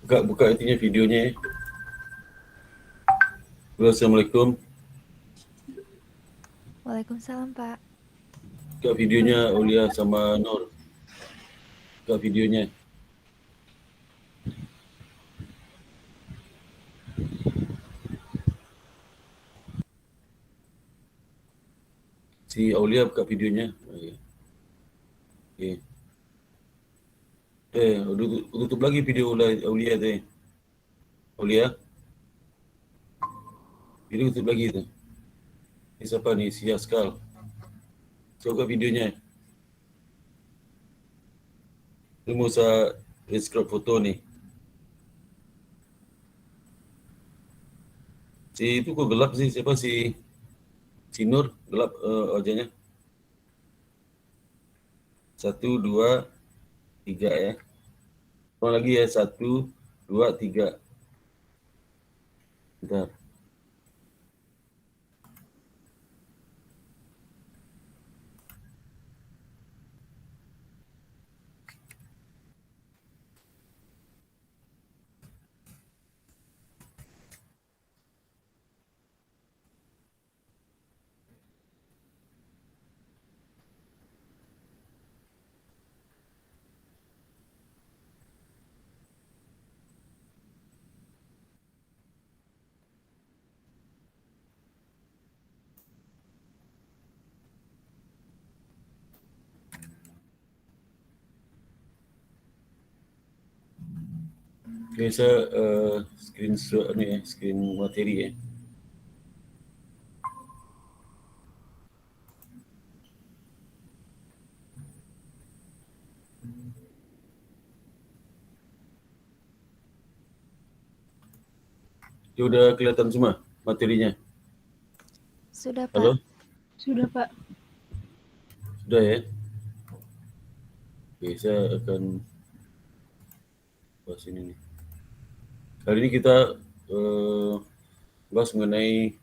Buka itunya videonya ya. Assalamualaikum. Waalaikumsalam, Pak. Buka videonya Aulia sama Nur. Buka videonya. Si Aulia buka videonya. Okay. Tutup lagi video Aulia tu. Aulia, video tutup lagi tu. Ni siapa ni? Si Askal. Buka videonya. Ni Musa scrub foto ni. Si itu kok gelap sih? Siapa si Nur? Gelap wajahnya. 1, 2, 3 ya. Ulang lagi ya. 1, 2, 3. Bentar. Okay, saya screenshot ni ya. Screen materi ya. Dia udah kelihatan semua materinya. Sudah, Pak. Halo? Sudah, Pak. Sudah ya? Oke, saya akan bahas ini nih. Hari ini kita bahas mengenai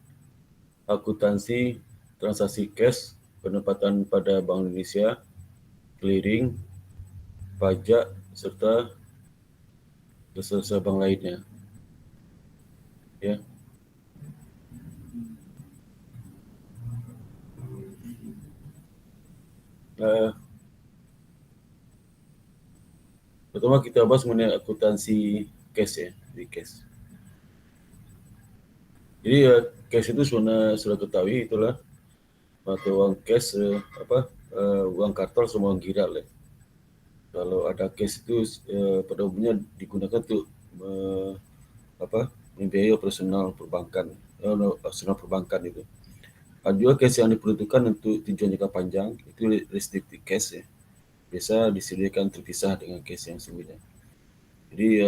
akuntansi transaksi cash, penempatan pada Bank Indonesia, clearing, pajak, serta jasa bank lainnya. Ya. Pertama kita bahas mengenai akuntansi cash ya, di cash. Jadi cash itu sudah ketahui itulah mata uang cash uang kartal sama uang giral ya. Kalau ada cash itu pada umumnya digunakan untuk membiayai operasional perbankan itu. Ada juga cash yang diperuntukkan untuk tujuan jangka panjang, itu restricted cash ya. Biasa disediakan terpisah dengan cash yang sebelumnya. Jadi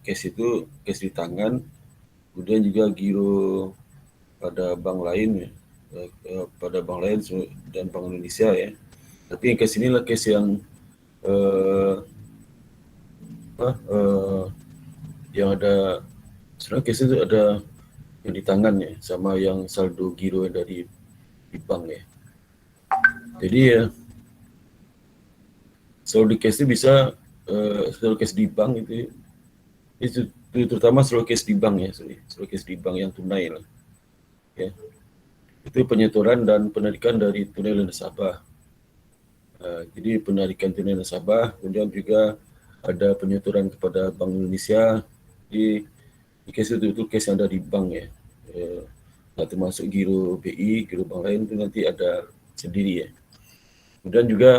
cash itu cash di tangan, kemudian juga giro pada bank lain ya, pada bank lain dan Bank Indonesia ya. Tapi yang cash inilah cash yang yang ada sebenarnya cash itu ada yang di tangan ya, sama yang saldo giro yang dari di bank ya. Jadi ya saldo cash itu bisa saldo cash di bank itu terutama saldo cash di bank ya, saldo cash di bank yang tunai lah ya. Itu penyetoran dan penarikan dari tunai nasabah. Jadi penarikan tunai nasabah, kemudian juga ada penyetoran kepada Bank Indonesia di case itu case yang ada di bank ya. Nggak termasuk giro BI, giro bank lain itu nanti ada sendiri ya. Kemudian juga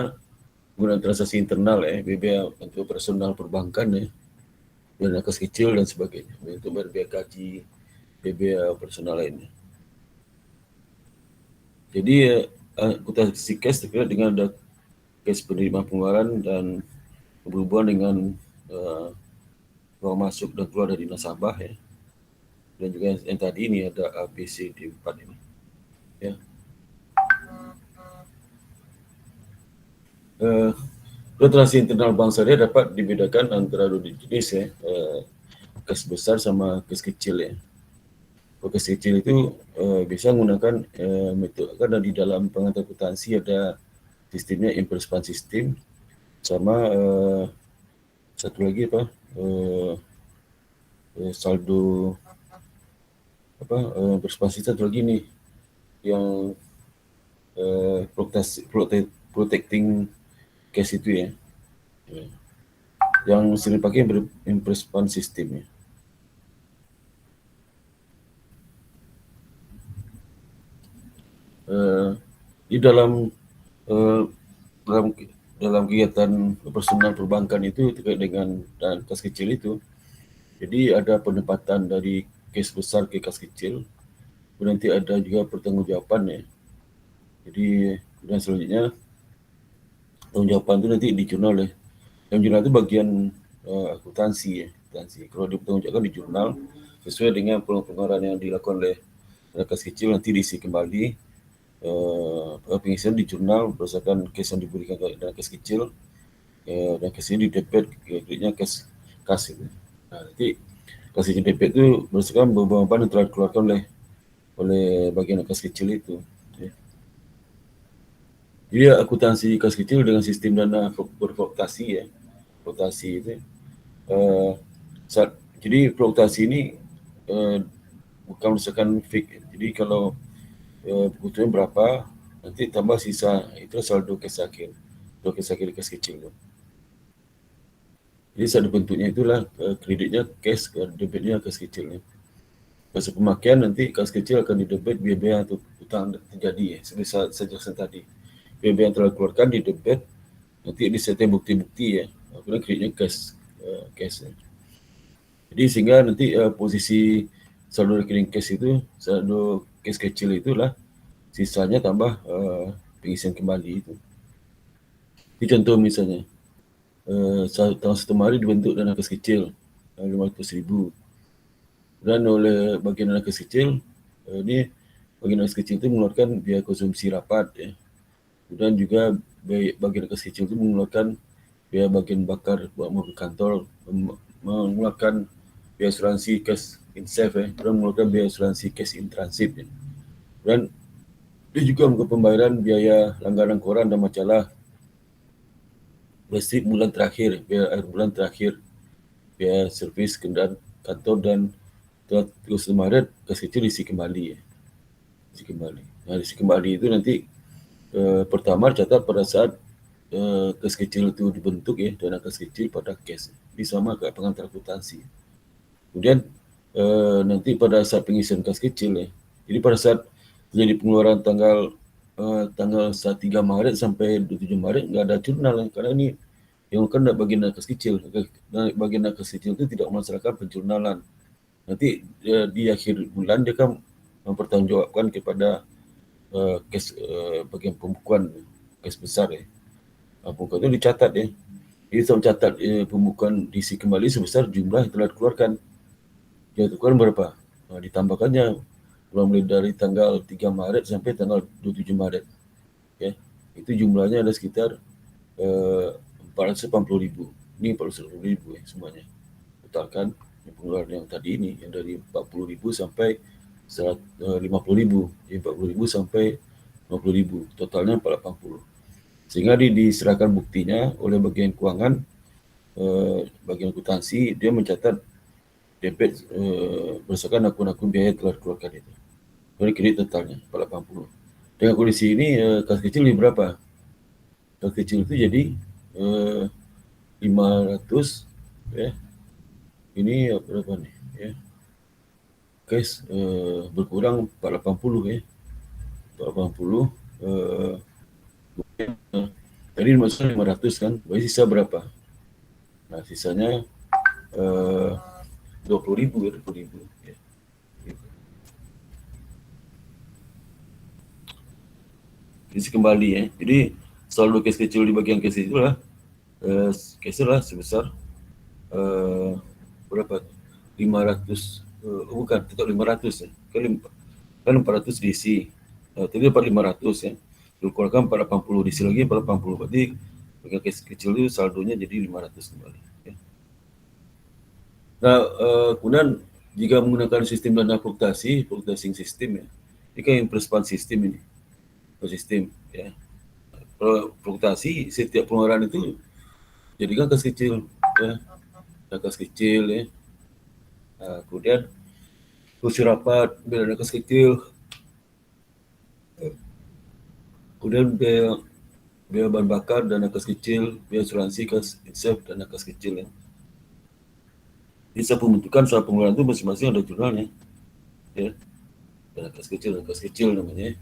penggunaan transaksi internal ya, BBA untuk operasional perbankan ya, dan kas kecil dan sebagainya, untuk berbiaya gaji, BBA operasional lainnya. Jadi akuntansi cash terkait dengan ada cash penerimaan pengeluaran dan berhubungan dengan uang masuk dan keluar dari nasabah ya. Dan juga yang tadi ini ada ABCD4 ini. Ya. Transaksi internal bank syariah dapat dibedakan antara dua jenis ya, cash besar sama cash kecil ya. Kalau cash kecil itu bisa menggunakan metode, karena di dalam pengantar akuntansi ada sistemnya imperspan system sama satu lagi saldo berekspansi satu lagi nih yang protecting cash itu ya. Yang sering pakai impress-fund system ya. Di dalam dalam dalam kegiatan operasional perbankan itu terkait dengan dan kas kecil itu, jadi ada penempatan dari kes besar ke kas kecil, nanti ada juga pertanggungjawaban ya. Jadi dan selanjutnya pertanggungjawaban itu nanti di jurnal ya. Yang jurnal itu bagian akuntansi ya, akuntansi. Kalau dipertanggungjawabkan di jurnal sesuai dengan pengeluaran yang dilakukan oleh kas kecil nanti diisi kembali pengisian di jurnal berdasarkan case yang diberikan kepada case kecil dan case ini di debit kreditnya case kas itu. Nah, nanti case yang debit itu berdasarkan beban yang telah dikeluarkan oleh bagian kas kecil itu. Ya. Jadi akuntansi kas kecil dengan sistem dana berfluktuasi ya, fluktuasi itu. Jadi fluktuasi ini bukan berdasarkan fix. Jadi kalau kebutuhan berapa, nanti tambah sisa, itu saldo cash akhir. Saldo cash akhir cash kecil itu. Jadi saldo bentuknya itulah kreditnya cash, debitnya cash kecil. Masa pemakaian nanti cash kecil akan didebit biaya-biaya atau utang terjadi ya, sebesar sejak tadi. Biaya yang telah dikeluarkan di debit, nanti disertai bukti-bukti ya, kemudian kreditnya cash. Ya. Jadi sehingga nanti posisi saldo rekening cash itu, saldo cash kecil itulah sisanya tambah pengisian kembali itu. Ini contoh misalnya, tanggal 1 Maret dibentuk dana kas kecil 500.000. Dan oleh bagian dana kas kecil, ini bagian dana kas kecil itu mengeluarkan biaya konsumsi rapat ya. Kemudian juga bagian kas kecil itu mengeluarkan biaya bagian bakar buat mobil kantor, mengeluarkan biaya asuransi cash in safe ya, dan mengeluarkan biaya asuransi cash in transit ya. Dan dia juga melakukan pembayaran biaya langganan koran dan majalah, listrik bulan terakhir, biaya air bulan terakhir, biaya servis kendaraan kantor, dan 31 Maret kas kecil diisi kembali ya. Diisi kembali. Nah, diisi kembali itu nanti pertama catat pada saat kas kecil itu dibentuk ya, dana kas kecil pada cash. Ini sama kayak pengantar akuntansi. Kemudian nanti pada saat pengisian kas kecil ya. Jadi pada saat terjadi pengeluaran tanggal 3 Maret sampai 27 Maret nggak ada jurnal ya, karena ini yang kan bagian kas kecil. Bagian kas kecil itu tidak melaksanakan penjurnalan. Nanti di akhir bulan dia kan mempertanggungjawabkan kepada cash bagian pembukuan cash besar ya. Pembukuan itu dicatat ya. Jadi saya mencatat pembukuan diisi kembali sebesar jumlah yang telah dikeluarkan. Yang dikeluarkan berapa? Nah, ditambahkannya mulai dari tanggal 3 Maret sampai tanggal 27 Maret. Ya. Itu jumlahnya ada sekitar 480.000. Ini 480.000 ya semuanya. Totalkan pengeluaran yang tadi ini, yang dari 40.000 sampai 50.000. Jadi 40.000 sampai 50.000. Totalnya 480. Sehingga diserahkan buktinya oleh bagian keuangan, bagian akuntansi, dia mencatat debit berdasarkan akun-akun biaya yang telah dikeluarkan itu. Jadi kredit totalnya 480. Dengan kondisi ini kas kecil di berapa? Kas kecil itu jadi 500 ya. Ini berapa nih ya? Cash berkurang 480 ya. 480 tadi dimasukkan 500 kan, berarti sisa berapa? Nah, sisanya 20.000 ya, 20.000 ya. Isi kembali ya. Jadi saldo cash kecil di bagian cash itulah cash lah sebesar berapa? 500 bukan, tetap 500 ya. Kan 400 diisi. Tadi dapat 500 ya. Dikeluarkan 480 diisi lagi 480. Berarti bagian cash kecil itu saldonya jadi 500 kembali ya. Nah, kemudian jika menggunakan sistem dana fluktuasi sistem ya. Ini kan impress-fund system ini. Sistem ya. Fluktuasi setiap pengeluaran itu jadikan kas kecil ya. Kas kecil ya. Kemudian kursi rapat, biaya nakas kecil, kemudian biaya bahan bakar dan nakas kecil, biaya asuransi kas insaf dan nakas kecil ya. Bisa pembentukan soal pengeluaran itu masing-masing ada jurnalnya ya. Dan nakas kecil namanya.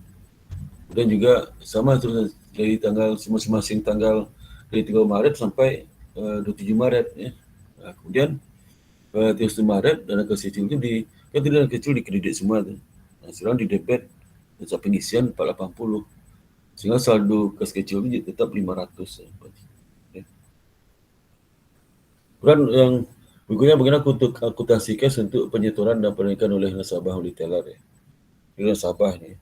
Dan juga sama terus dari tanggal masing-masing tanggal dari 3 Maret sampai 27 Maret ya. Nah, kemudian 31 Maret dana kecil itu kan dana kecil dikredit semua tuh. Nah, sekarang di debit jasa pengisian 480. Sehingga saldo kas kecil itu tetap 500 ya. Ya. Kemudian yang berikutnya bagaimana untuk akuntansi cash untuk penyetoran dan penaikan oleh nasabah oleh teller ya. Ini nasabah nih.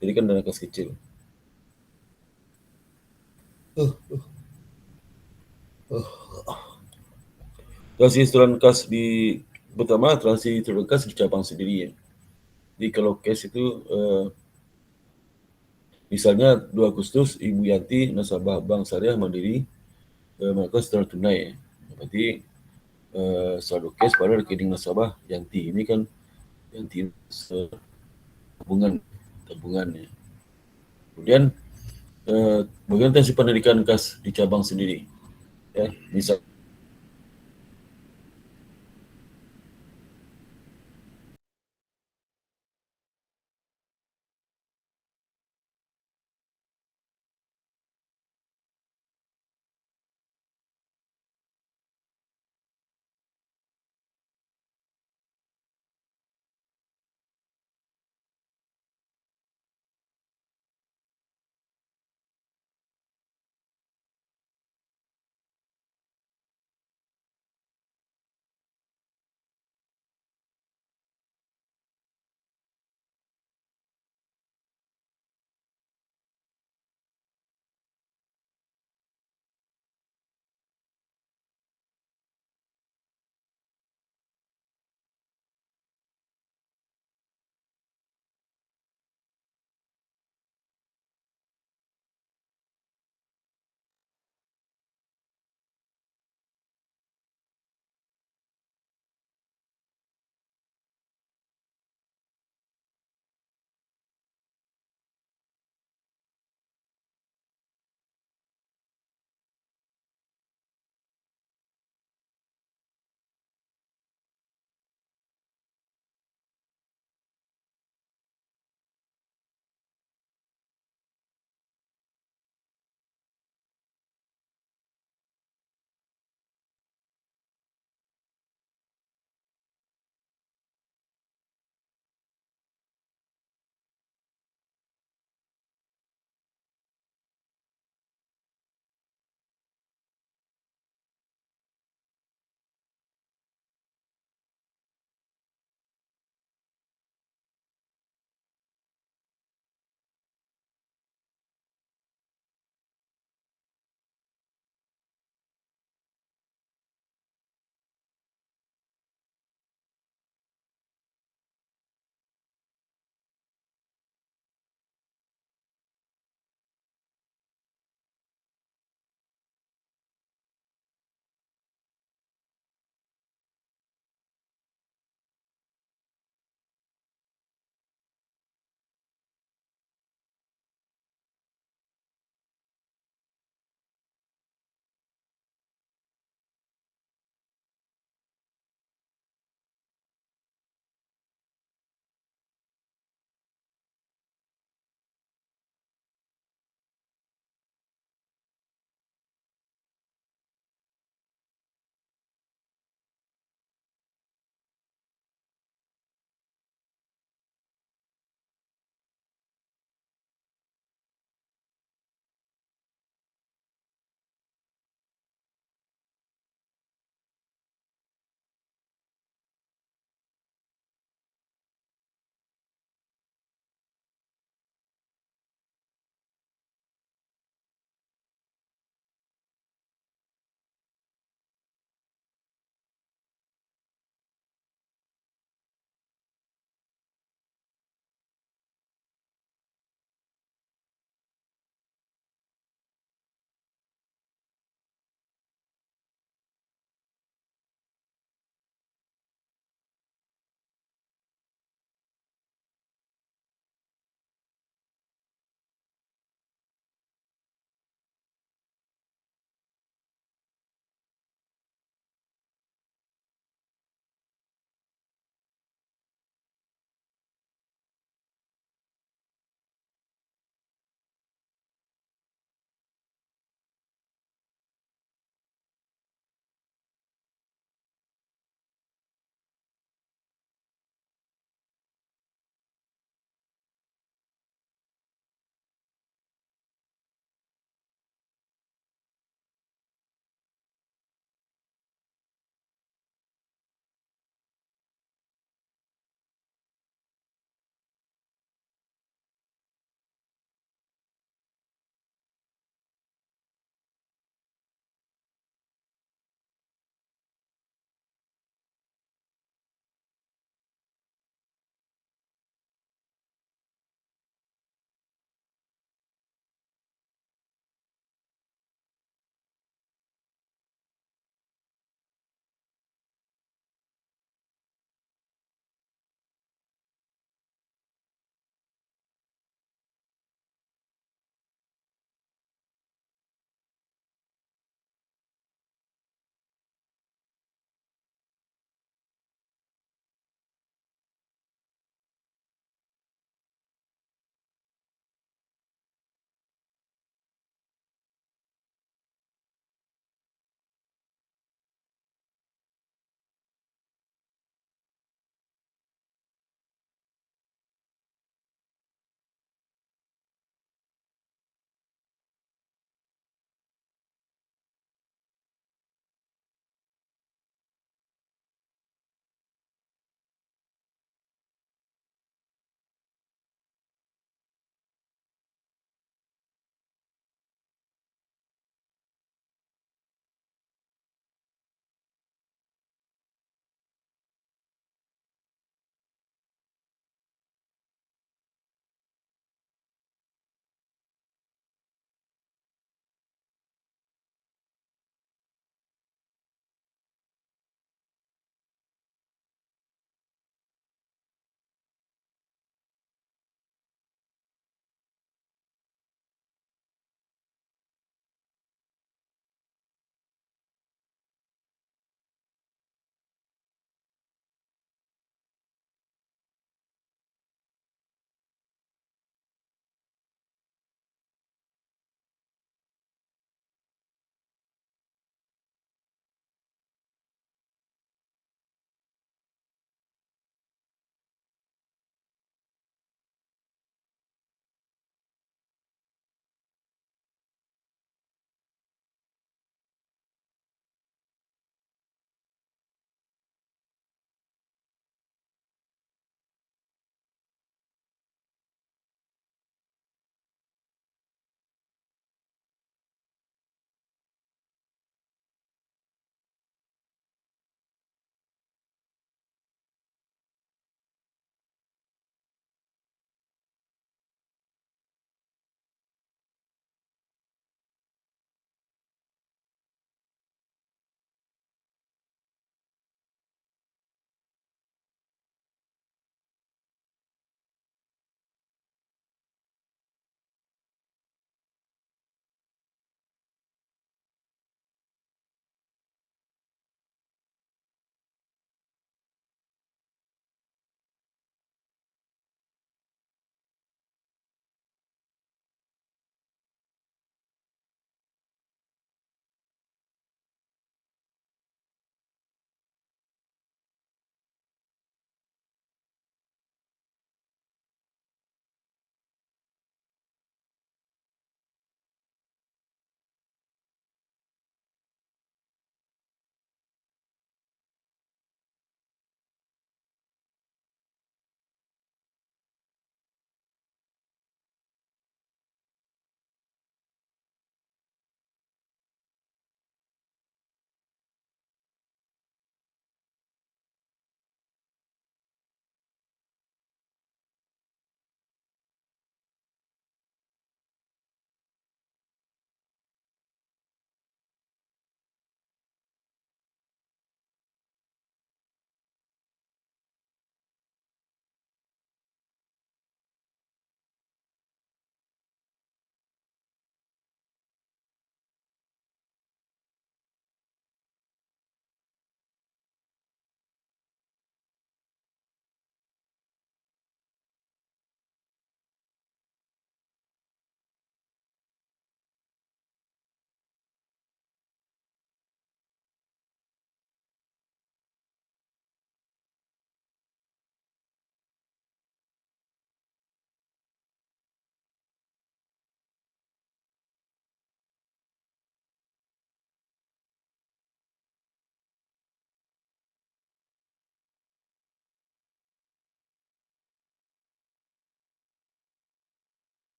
Jadi kan dana kas kecil. Transaksi setoran kas di pertama transaksi setoran kas di cabang sendiri ya. Jadi kalau cash itu misalnya 2 Agustus Ibu Yanti nasabah Bank Syariah Mandiri melakukan setoran tunai ya. Berarti saldo cash pada rekening nasabah Yanti ini kan Yanti tabungan tabungan ya. Kemudian bagaimana transaksi penarikan kas di cabang sendiri ya. Misal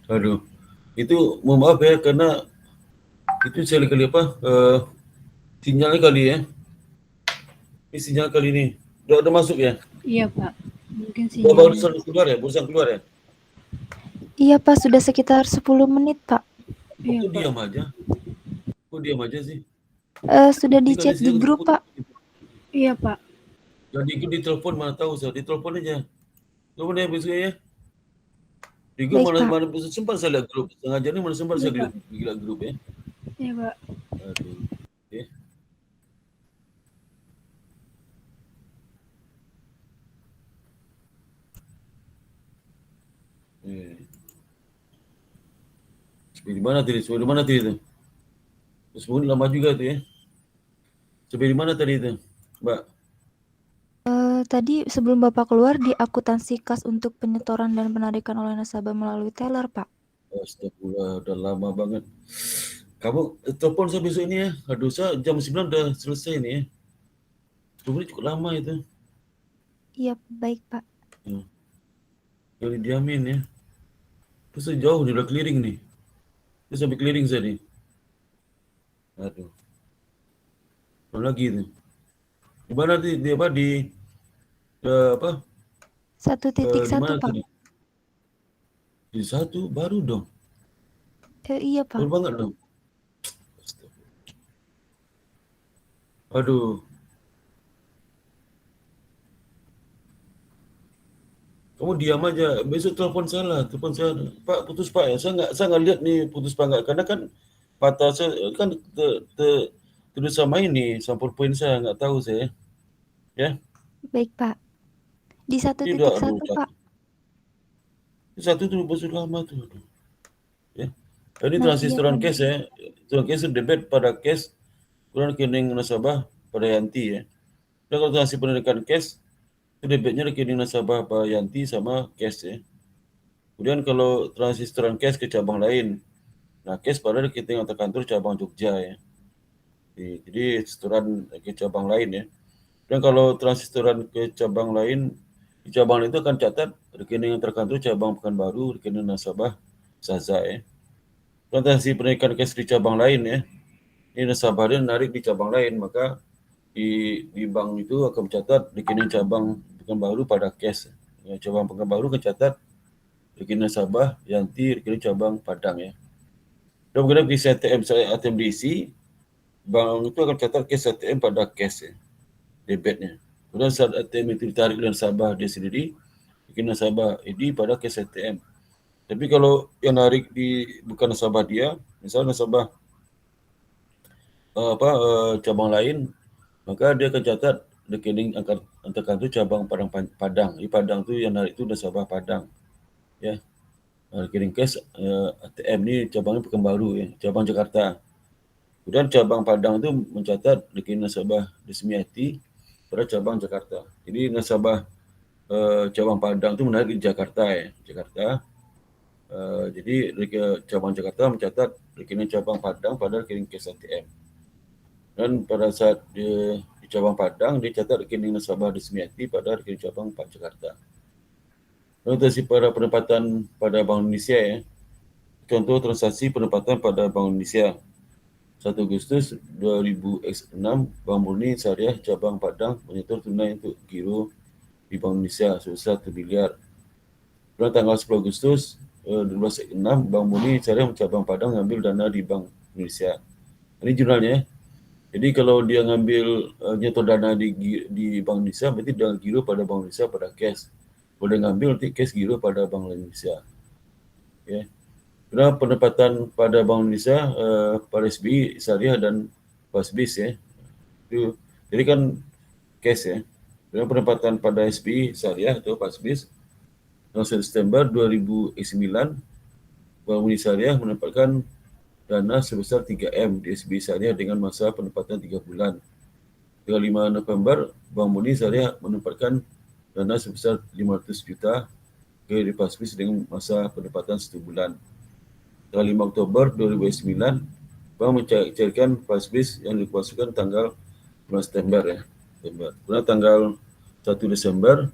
Aduh, itu mohon maaf ya karena itu sekali-kali sinyalnya kali ya. Ini sinyal kali ini. Udah masuk ya? Iya Pak, mungkin Udah sinyalnya. barusan keluar ya? Iya Pak, sudah sekitar 10 menit Pak. Iya Kok Pak. diam aja sih? Sudah Ini di kali chat saya di grup Pak. Iya Pak. jadi di telepon mana tahu saya, di telepon aja. Telepon ya besok ya. Di grup Baik Pak. mana sempat saya lihat grup. Sengaja ini mana sempat Iya saya Pak. lihat grup ya. Iya Pak. Aduh. Oke. Eh. Sampai di mana tadi itu? Terus lama juga tuh ya. Sampai di mana tadi itu, Mbak? Tadi sebelum Bapak keluar di akuntansi kas untuk penyetoran dan penarikan oleh nasabah melalui teller Pak. Astagfirullah, udah lama banget. Kamu telepon saya besok ini ya. Aduh, saya jam 9 udah selesai nih ya. Tunggu cukup lama itu. Iya baik Pak. Jadi diamin ya. Terus jauh nih, udah clearing nih. Terus sampai clearing saya nih. Aduh. Apa lagi itu? Di mana di apa di apa? 1.1 Di mana Pak. tadi? Di satu baru dong. Iya Pak. Baru banget dong. Aduh. Kamu diam aja. Besok telepon saya lah. Telepon saya. Pak, putus Pak ya. Saya nggak lihat nih putus Pak nggak. Karena kan patah saya kan terus sama ini. Sampul poin saya nggak tahu saya. Ya. Baik Pak. Di Tidak, 1.1 aduh. Pak. Satu tuh besok lama tuh. Aduh. Ya. Ini Nah, iya transistoran Pak. cash ya. Transistoran cash debit pada cash. Kemudian rekening nasabah pada Yanti ya. Dan kalau transaksi penarikan cash, itu debitnya rekening nasabah pada Yanti sama cash ya. Kemudian kalau transistoran cash ke cabang lain, nah cash pada rekening atau kantor cabang Jogja ya. Jadi setoran ke cabang lain ya. Dan kalau transistoran ke cabang lain, di cabang itu akan catat rekening yang terkantor cabang Pekanbaru, rekening nasabah Saza ya. Transaksi penarikan cash di cabang lain ya, ini nasabahnya narik di cabang lain, maka di bank itu akan mencatat rekening cabang Pekanbaru pada cash. Ya, cabang Pekanbaru mencatat rekening nasabah Yanti rekening cabang Padang ya. Dan kemudian di ATM diisi, bank itu akan catat cash ATM pada cash ya, debitnya. Kemudian saat ATM itu ditarik dari nasabah dia sendiri, rekening nasabah ini pada cash ATM. Tapi kalau yang narik bukan nasabah dia, misalnya nasabah cabang lain, maka dia akan catat rekening antar kartu cabang Padang. Di Padang itu yang narik itu nasabah Padang. Ya. Rekening cash ATM ini cabangnya Pekanbaru ya, cabang Jakarta. Kemudian cabang Padang itu mencatat rekening nasabah Desmiati pada cabang Jakarta. Jadi nasabah cabang Padang itu menarik di Jakarta ya, Jakarta. Jadi cabang Jakarta mencatat rekening cabang Padang pada rekening cash ATM. Dan pada saat di cabang Padang, dia catat rekening nasabah Desmiati pada rekening cabang Pak Jakarta. Notasi pada penempatan pada Bank Indonesia ya. Contoh transaksi penempatan pada Bank Indonesia. 1 Agustus 2006, Bank Murni Syariah Cabang Padang menyetor tunai untuk giro di Bank Indonesia sebesar 1 miliar. Pada tanggal 10 Agustus 2006, Bank Murni Syariah Cabang Padang mengambil dana di Bank Indonesia. Ini jurnalnya ya. Jadi kalau dia ngambil nyetor dana di Bank Indonesia, berarti dia giro pada Bank Indonesia pada cash. Kalau dia ngambil nanti cash giro pada Bank Indonesia. Ya. Karena penempatan pada Bank Indonesia pada SBI, Syariah dan Pasbis ya. Itu, jadi kan cash ya. Karena penempatan pada SBI, Syariah atau Pasbis, 1 September 2009, Bank Indonesia Syariah menempatkan dana sebesar 3M di SBI Syariah dengan masa penempatan 3 bulan. Tanggal 5 November, Bank Murni Syariah menempatkan dana sebesar 500 juta ke Pasbis dengan masa penempatan 1 bulan. Tanggal 5 Oktober 2009, Bank mencairkan Pasbis yang dipalsukan tanggal 5 September ya. Kemudian tanggal 1 Desember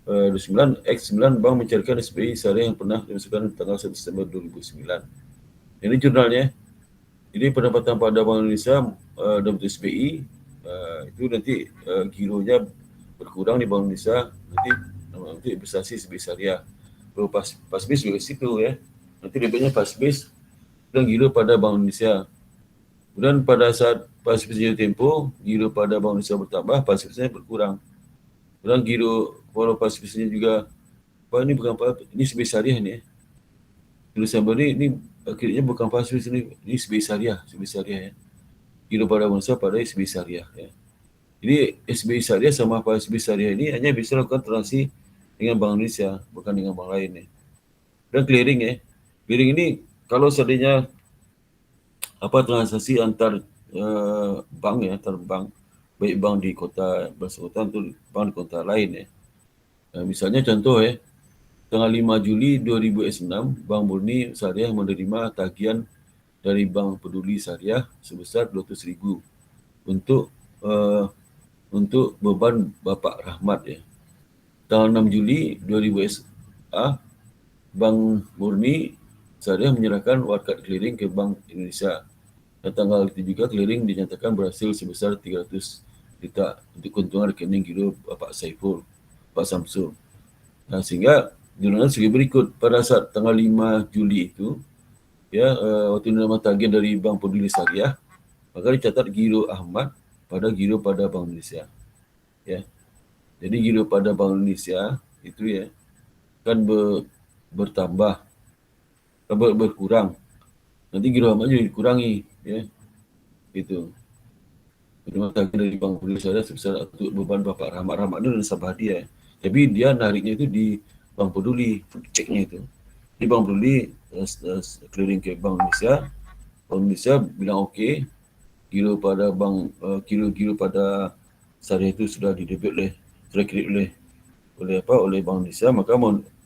29 X9 bank mencairkan SBI syariah yang pernah dimasukkan tanggal 1 Desember 2009. Ini jurnalnya. Jadi pendapatan pada Bank Indonesia dalam bentuk SBI itu nanti gironya berkurang di Bank Indonesia, nanti investasi SBI syariah. Lalu pasbis juga situ ya. Nanti debitnya pasbis dan giro pada Bank Indonesia. Kemudian pada saat pasbis jatuh tempo, giro pada Bank Indonesia bertambah, pasbisnya berkurang. Kemudian giro kalau pasbisnya juga ini bukan apa, ini SBI syariah nih. Desember ini akhirnya bukan pasbis ini SBI syariah ya. Giro pada Bank Indonesia pada SBI syariah ya. Jadi SBI syariah sama SBI syariah ini hanya bisa lakukan transaksi dengan Bank Indonesia, bukan dengan bank lain ya. Dan clearing ya. Clearing ini kalau seandainya transaksi antar bank ya, antar bank, baik bank di kota bersangkutan atau bank di kota lain ya. Misalnya contoh ya, tanggal 5 Juli 2006, Bank Murni Syariah menerima tagihan dari Bank Peduli Syariah sebesar 200.000 untuk beban Bapak Rahmat ya. Tanggal 6 Juli 2006, Bank Murni Syariah menyerahkan wakat clearing ke Bank Indonesia. Dan tanggal itu juga clearing dinyatakan berhasil sebesar 300 juta untuk keuntungan rekening giro Bapak Saiful, Pak Samsul. Nah, sehingga jurnalnya sebagai berikut. Pada saat tanggal 5 Juli itu, ya, waktu menerima tagihan dari Bank Peduli Syariah, maka dicatat giro Ahmad pada giro pada Bank Indonesia. Ya. Jadi giro pada Bank Indonesia itu ya kan bertambah, berkurang. Nanti giro Ahmad juga dikurangi, ya. Gitu. Menerima tagihan dari Bank Peduli Syariah sebesar untuk beban Bapak Rahmat itu nasabah dia. Tapi dia nariknya itu di Bank Peduli, ceknya itu. Di Bank Peduli clearing ke Bank Indonesia bilang okey, giro pada bank giro pada syariah itu sudah didebit sudah kredit oleh Bank Indonesia, maka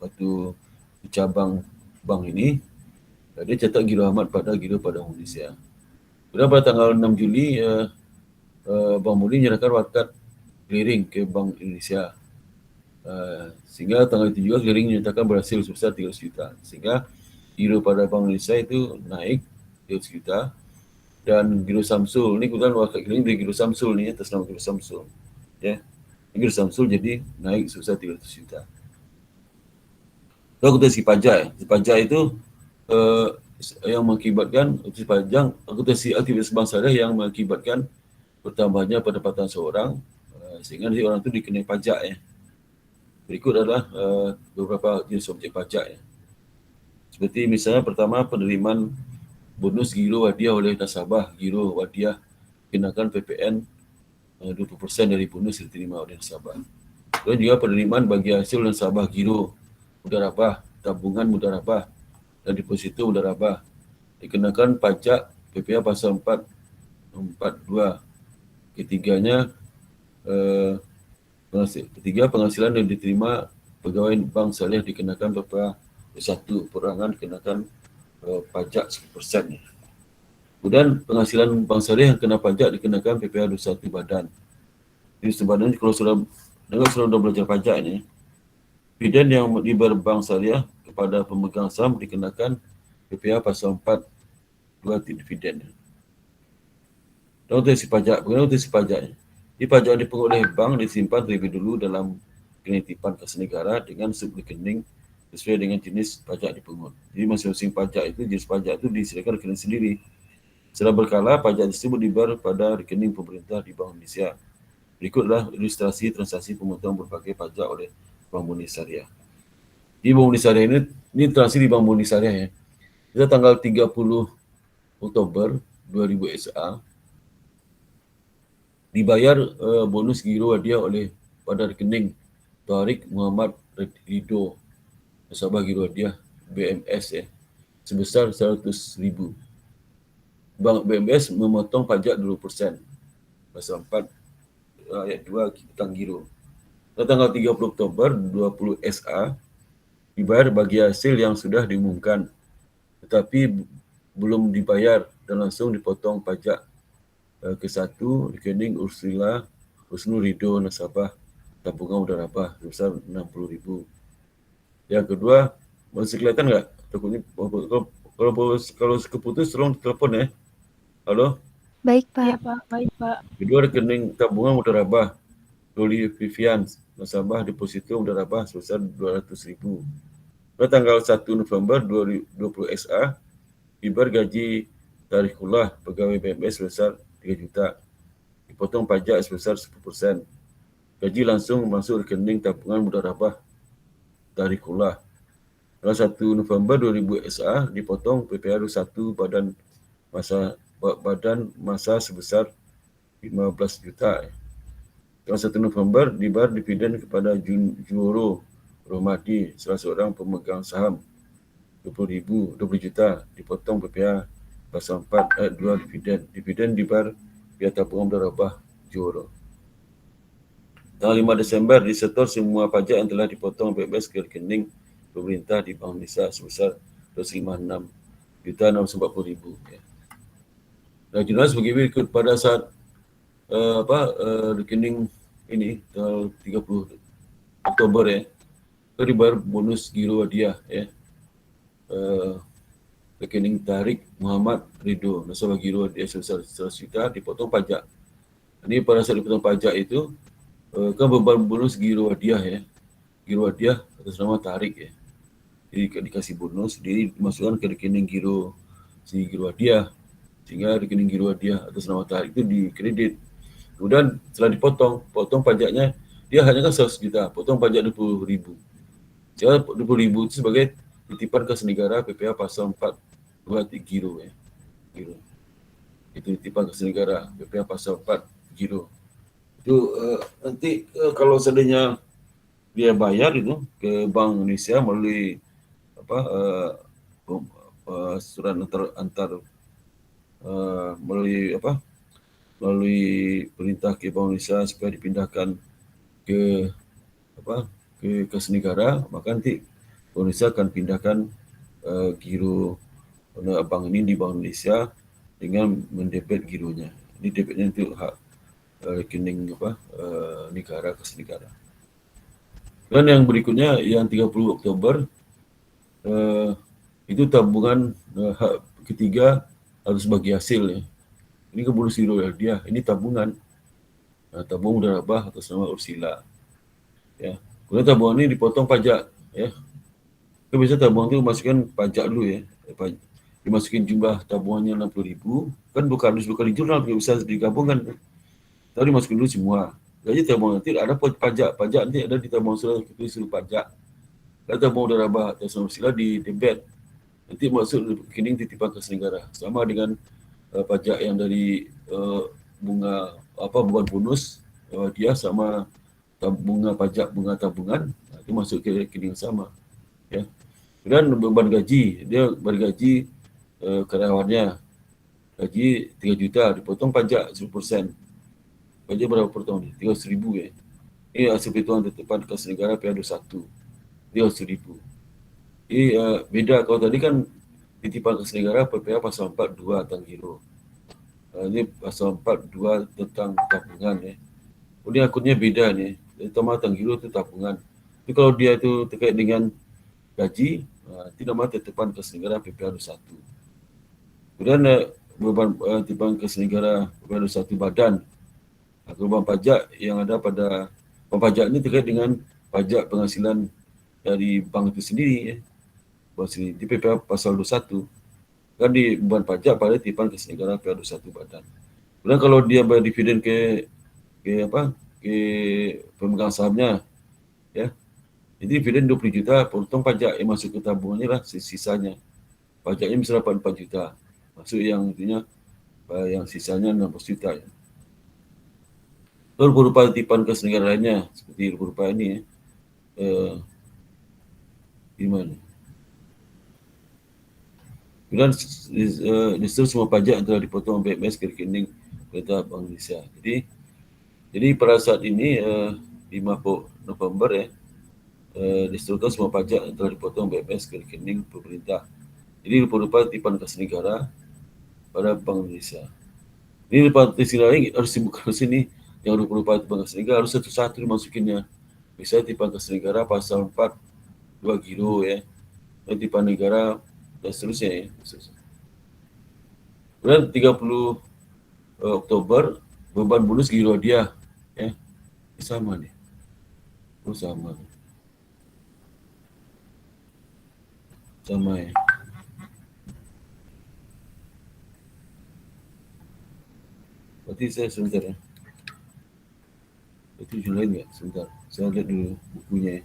waktu di cabang bank ini dia catat giro Ahmad pada giro pada Bank Indonesia. Kemudian pada tanggal 6 Juli Bank Murni menyerahkan wakat clearing ke Bank Indonesia. Sehingga tanggal itu juga clearing dinyatakan berhasil sebesar 300 juta. Sehingga giro pada Bank Indonesia itu naik 300 juta. Dan giro Samsul, ini kebetulan wakat clearing dari giro Samsul nih, atas nama giro Samsul. Ya. Giro Samsul jadi naik sebesar 300 juta. Lalu akuntansi pajak. Pajak itu yang mengakibatkan akuntansi aktivitas bank syariah yang mengakibatkan bertambahnya pendapatan seorang sehingga nanti orang itu dikenai pajak ya. Berikut adalah beberapa jenis objek pajak ya. Seperti misalnya pertama penerimaan bonus giro hadiah oleh nasabah. Giro hadiah kenakan PPN 20% dari bonus yang diterima oleh nasabah. Dan juga penerimaan bagi hasil nasabah giro mudarabah, tabungan mudarabah dan deposito mudarabah dikenakan pajak PPh pasal 442. Ketiga, penghasilan yang diterima pegawai bank syariah dikenakan PPh 1, perorangan dikenakan pajak 10%. Kemudian penghasilan bank syariah yang kena pajak dikenakan PPh 21 badan. Jadi sebenarnya kalau sudah belajar pajak ini, dividen yang dibayar bank syariah kepada pemegang saham dikenakan PPh pasal 4 dividen. Dan akuntansi pajak, bagaimana akuntansi pajaknya? Di pajak dipungut oleh bank disimpan terlebih dulu dalam penitipan kas negara dengan subrekening sesuai dengan jenis pajak dipungut. Jadi masing-masing pajak itu, jenis pajak itu disediakan rekening sendiri. Secara berkala, pajak tersebut dibayar pada rekening pemerintah di Bank Indonesia. Berikutlah ilustrasi transaksi pemotongan berbagai pajak oleh Bank Murni Syariah. Di Bank Murni Syariah ini transaksi di Bank Murni Syariah ya. Kita tanggal 30 Oktober 2000 SA dibayar bonus giro hadiah oleh pada rekening Tariq Muhammad Ridho, nasabah giro hadiah BMS ya, sebesar 100.000. Bank BMS memotong pajak 20%. Pasal 4 ayat 2 tentang giro. Tanggal 30 Oktober 20 SA dibayar bagi hasil yang sudah diumumkan tetapi belum dibayar dan langsung dipotong pajak ke-1 rekening Husnul Ridho nasabah tabungan mudah rabah sebesar 60.000. Yang kedua, masih kelihatan nggak? Takutnya kalau keputus tolong telepon ya. Halo. Baik, Iya, Pak. Pak. Baik, Pak. Kedua, rekening tabungan mudah rabah Loli Vivian, nasabah deposito mudah rabah sebesar 200.000. Pada tanggal 1 November 2020 SA, Ibar gaji tarikullah pegawai PMS sebesar 3 juta. Dipotong pajak sebesar 10%. Gaji langsung masuk rekening tabungan mudah rabah tarikullah. Tanggal 1 November 2000 SA dipotong PPh 1 badan masa sebesar 15 juta. Tanggal 1 November dibayar dividen kepada Juro Rohmadi, salah seorang pemegang saham 20 juta, dipotong PPh pasal 4 ayat 2 dividen. Dividen dibayar via tabungan mudah rabah Juro. Tanggal 5 Desember disetor semua pajak yang telah dipotong PMS ke rekening pemerintah di Bank Indonesia sebesar 256.640.000. Ya. Dan jelas sebagai berikut pada saat rekening ini tanggal 30 Oktober ya, itu dibayar bonus giro hadiah ya. Rekening tarik Muhammad Ridho, nasabah giro hadiah sebesar 100 juta, dipotong pajak. Ini pada saat dipotong pajak itu kan beban bonus giro hadiah ya. Giro hadiah atas nama tarik ya. Jadi dikasih bonus, jadi dimasukkan ke rekening giro hadiah, sehingga rekening giro hadiah atas nama tarik itu dikredit. Kemudian setelah potong pajaknya, dia hanya kan 100 juta, potong pajak 20.000. Jadi 20.000 itu sebagai titipan kas negara PPh pasal 4 giro ya. Giro. Itu titipan kas negara PPh pasal 4 giro. Itu nanti kalau seandainya dia bayar itu ke Bank Indonesia melalui surat antar melalui perintah ke Bank Indonesia supaya dipindahkan ke kas negara, maka nanti Bank Indonesia akan pindahkan giro bank ini di Bank Indonesia dengan mendebit gironya. Ini debitnya untuk hak rekening negara, kas negara. Dan yang berikutnya yang 30 Oktober itu tabungan hak ketiga harus bagi hasil ya. Ini ke bonus giro hadiah, ini tabungan. Tabung mudah rabah atas nama Ursila. Ya. Kemudian tabungan ini dipotong pajak ya. Kan biasa tabungan itu masukkan pajak dulu ya. Dimasukin jumlah tabungannya 60.000, kan bukan di jurnal, bisa digabungkan. Tapi dimasukin dulu semua. Jadi tabungan nanti ada pajak nanti ada di tabungan surat tulis pajak. Dan tabungan mudah rabah atas nama Ursila di debit. Nanti masuk rekening titipan kas negara. Sama dengan pajak yang dari bunga bonus dia sama bunga tabungan itu masuk ke rekening sama ya. Dan beban gaji, dia bergaji karyawannya gaji 3 juta, dipotong pajak 10%. Pajak berapa per tahun? 300.000 ya. Ini hasil perhitungan titipan kas negara PH21 300.000. Ini beda, kalau tadi kan titipan kas negara PPh pasal 42 tentang giro. Ini pasal 42 tentang tabungan ya. Ini akunnya beda nih. Terutama tentang giro itu tabungan. Tapi kalau dia itu terkait dengan gaji, itu nama titipan kas negara PPh 21. Kemudian beban titipan kas negara PPh 21 badan. Beban pajak yang ada pada pajak ini terkait dengan pajak penghasilan dari bank itu sendiri ya. Di PPh pasal 21 kan di beban pajak pada titipan kas negara PPh 21 badan. Kemudian kalau dia bayar dividen ke pemegang sahamnya ya, jadi dividen 20 juta, potong pajak yang masuk ke tabungannya lah sisanya. Pajaknya misalnya 4 juta, masuk yang intinya yang sisanya 16 juta ya. Lalu berupa titipan kas negara lainnya seperti berupa ini ya. Gimana? Kemudian disetor semua pajak yang telah dipotong PMS ke rekening pemerintah Bank Indonesia. Jadi pada saat ini 5 November ya, disetorkan semua pajak yang telah dipotong PMS ke rekening pemerintah. Jadi berupa titipan kas negara pada Bank Indonesia. Ini titipan kas negara ini harus dibuka di sini yang 24 di Pangkas Negara harus satu-satu dimasukinnya. Misalnya di Pangkas Negara pasal 4 2 kilo ya, di Negara dan seterusnya ya. Kemudian 30 Oktober beban bonus giro dia ya. Ini sama nih. Oh, sama. Sama ya. Berarti saya sebentar ya. Itu judul lain nggak? Sebentar. Saya lihat dulu bukunya ya.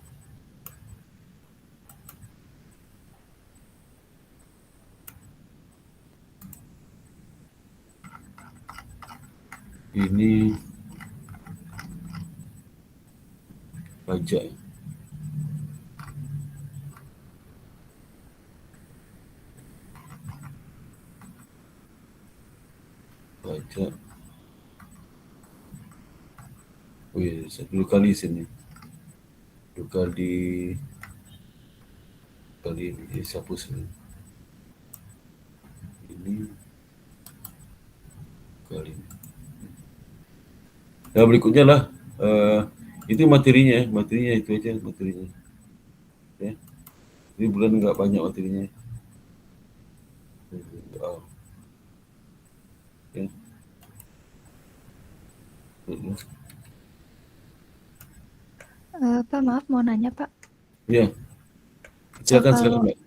Ini pajak ya. Pajak. Oh iya, saya dulu kali sini. Dulu kali ini siapa sini? Ini kali ini. Nah berikutnya lah, itu materinya itu aja materinya. Ya, ini bulan nggak banyak materinya. Oh. Ya. Pak, maaf mau nanya, Pak. Ya, silakan Kalau Mbak.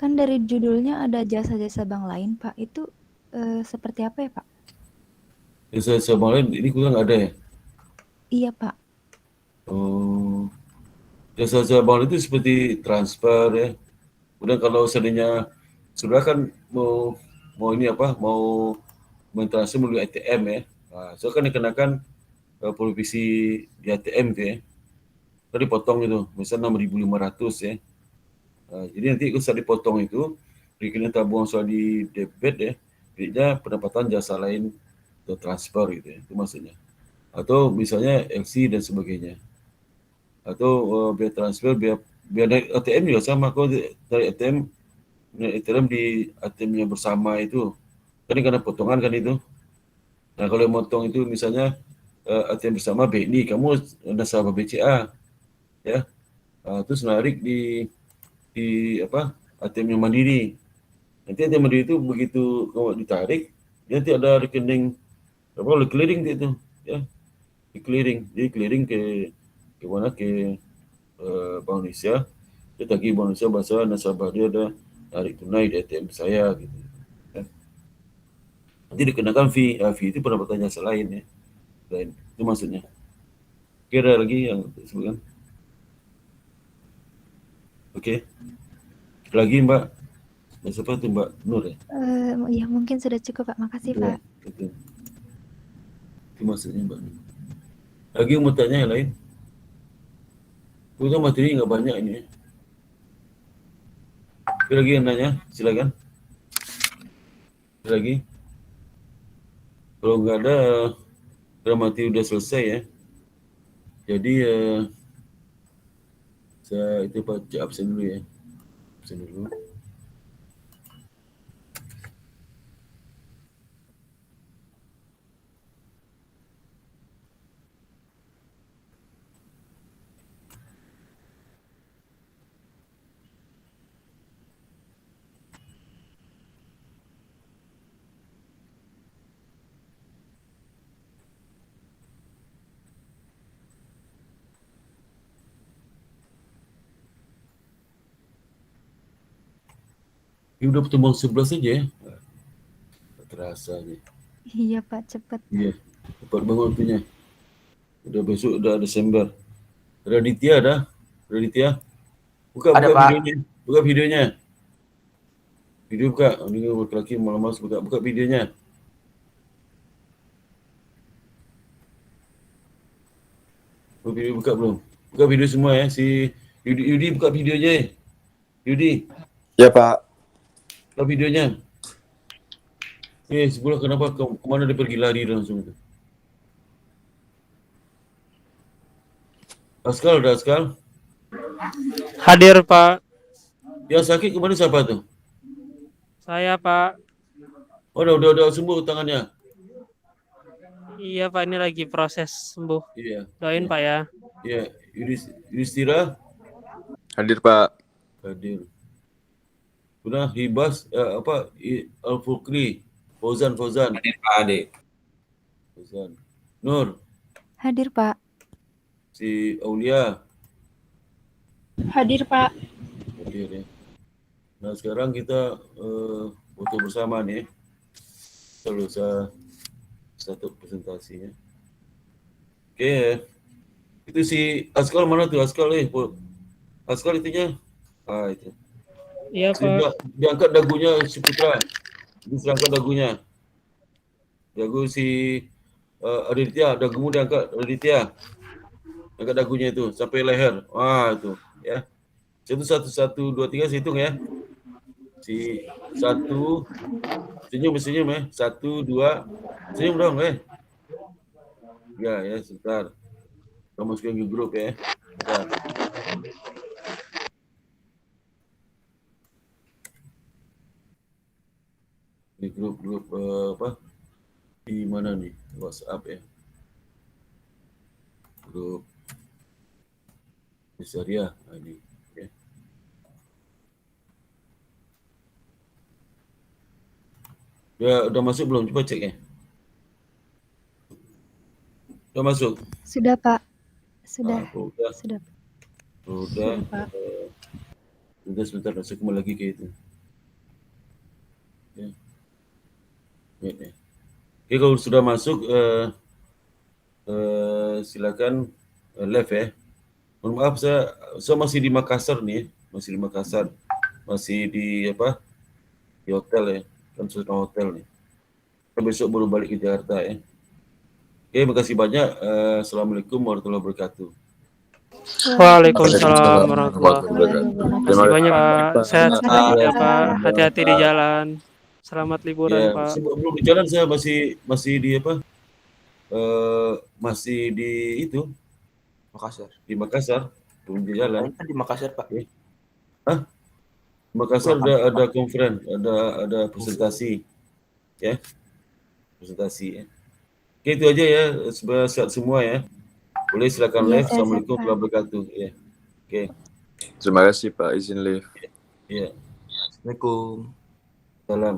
kan dari judulnya ada jasa-jasa bank lain, Pak. Itu seperti apa ya, Pak? Jasa bank lain ini kurang ada ya. Iya, Pak. Oh, jasa bank lain itu seperti transfer ya. Kemudian kalau seandainya sudah kan mau ini apa, mau mentransfer melalui ATM ya. Nah, so kan dikenakan provisi di ATM itu ya. Tadi potong itu, misalnya 6.500 ya. Jadi nanti kalau dipotong itu, dikena tabungan soal di debit ya, jadinya pendapatan jasa lain atau transfer gitu ya, itu maksudnya. Atau misalnya LC dan sebagainya. Atau biaya transfer, biaya naik ATM juga sama, kalau dari ATM di ATM-nya bersama itu, kan karena potongan kan itu. Nah kalau yang motong itu misalnya ATM bersama BNI, kamu nasabah BCA, ya, terus narik di apa ATM yang Mandiri. Nanti ATM Mandiri itu begitu kamu ditarik, nanti ada rekening apa clearing itu, ya, di clearing, jadi clearing ke mana ke Bank Indonesia, dia tagih Bank Indonesia bahasa nasabah dia ada tarik tunai di ATM saya gitu. Ya. Nanti dikenakan fee itu pendapatannya selain ya, lain itu maksudnya. Kira lagi yang disebutkan? Oke. Lagi Mbak, siapa itu Mbak Nur ya? Ya mungkin sudah cukup, Pak. Makasih, Ya, Pak. betul. Itu maksudnya Mbak Nur. Lagi mau tanya yang lain? Kita materi nggak banyak ini. Ada lagi yang nanya, silakan. Ada lagi? Kalau nggak ada, materi udah selesai ya. Jadi saya itu baca absen dulu ya. Absen dulu. Ini udah pertemuan 11 aja ya. Terasa nih. Iya, Pak. Cepat. Iya, cepat banget waktunya. Udah besok udah Desember. Raditya ada? Raditya? Buka Ada, Pak. videonya. Buka videonya. Video buka. Ini laki-laki malas buka videonya. Video buka belum? Buka video semua ya. Si Yudi buka videonya ya. Yudi. Ya, Pak. Buka videonya. Sebelah kenapa kemana dia pergi lari langsung itu? Askal, ada Askal? Hadir, Pak. Yang sakit kemarin siapa tuh? Saya, Pak. Oh, udah sembuh tangannya. Iya Pak, ini lagi proses sembuh. Iya. Doain Iya. Pak ya. Iya, Yudhistira Hadir Pak. hadir. Sudah Hibas Al-Fukri, Fauzan. Hadir Pak Ade. Fauzan. Nur, Hadir, Pak. si Aulia Hadir, Pak. hadir ya. Nah sekarang kita foto bersama nih. Kita bisa satu presentasinya. Oke, itu si Askal mana tuh Askal Askal itunya. Itu. Iya Pak. Diangkat dagunya si Putra. Diserangkat dagunya. Dagu si Aditya, dagumu diangkat Aditya. Angkat dagunya itu sampai leher. Wah itu ya. Satu, dua, tiga, hitung ya. Si satu, senyum ya. Satu, dua, senyum dong Ya sebentar. Kita masukin ke grup ya. Sebentar. Di grup di mana nih? WhatsApp ya. Grup Syariah ini. Okay. Udah masuk belum? Coba cek ya. Udah masuk? Sudah, Pak. Sudah. Udah. Sudah. Udah. Pak. Sebentar masuk kembali lagi ke itu. Ya. Oke, kalau sudah masuk silakan live ya. Mohon maaf saya masih di Makassar nih, masih di di hotel ya, kan sudah hotel nih. Kita besok baru balik ke Jakarta ya. Oke, makasih banyak. Assalamualaikum warahmatullahi wabarakatuh. Waalaikumsalam warahmatullahi wabarakatuh. Terima kasih banyak Pak. Sehat selalu ya Pak. Hati-hati di jalan. Selamat liburan Pak. Sebelum di jalan saya masih di masih di itu Makassar. di Makassar, belum di jalan. Di Makassar Pak. Hah? Makassar ada conference, ada presentasi, ya, presentasi. Ya. Oke, itu aja ya, semoga sehat semua ya. Boleh silakan live. Assalamualaikum warahmatullahi wabarakatuh. Ya, oke. Terima kasih Pak, izin live. Ya, Assalamualaikum. salam.